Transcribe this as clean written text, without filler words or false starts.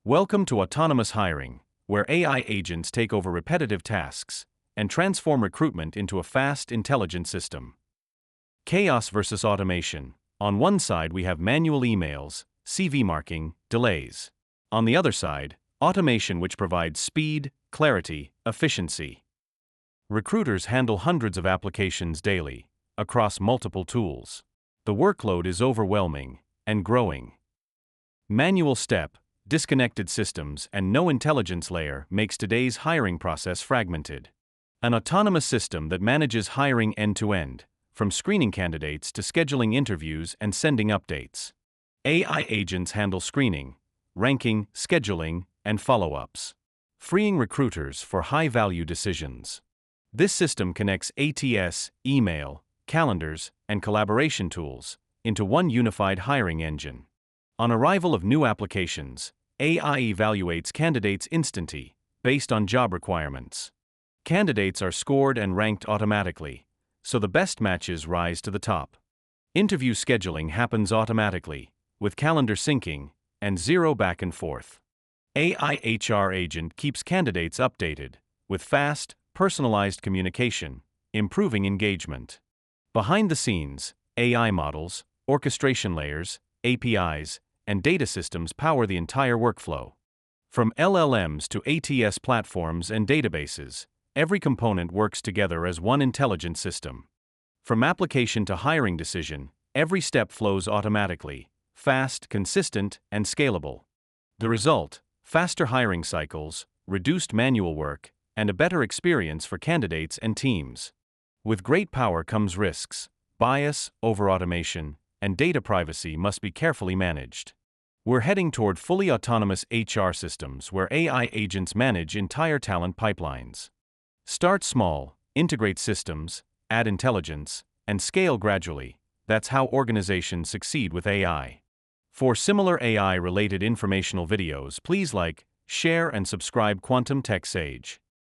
Welcome to autonomous hiring, where AI agents take over repetitive tasks and transform recruitment into a fast, intelligent system. Chaos versus automation. On one side, we have manual emails, CV marking, delays. On the other side, automation which provides speed, clarity, efficiency. Recruiters handle hundreds of applications daily, across multiple tools. The workload is overwhelming and growing. Manual step, disconnected systems, and no intelligence layer makes today's hiring process fragmented. An autonomous system that manages hiring end-to-end, from screening candidates to scheduling interviews and sending updates. AI agents handle screening, ranking, scheduling, and follow-ups, freeing recruiters for high-value decisions. This system connects ATS, email, calendars, and collaboration tools into one unified hiring engine. On arrival of new applications, AI evaluates candidates instantly, based on job requirements. Candidates are scored and ranked automatically, so the best matches rise to the top. Interview scheduling happens automatically, with calendar syncing and zero back and forth. AI HR agent keeps candidates updated, with fast, personalized communication, improving engagement. Behind the scenes, AI models, orchestration layers, APIs, and data systems power the entire workflow. From LLMs to ATS platforms and databases, every component works together as one intelligent system. From application to hiring decision, every step flows automatically, fast, consistent, and scalable. The result: faster hiring cycles, reduced manual work, and a better experience for candidates and teams. With great power comes risks. Bias, over-automation, and data privacy must be carefully managed. We're heading toward fully autonomous HR systems where AI agents manage entire talent pipelines. Start small, integrate systems, add intelligence, and scale gradually. That's how organizations succeed with AI. For similar AI-related informational videos, please like, share, and subscribe Quantum Tech Sage.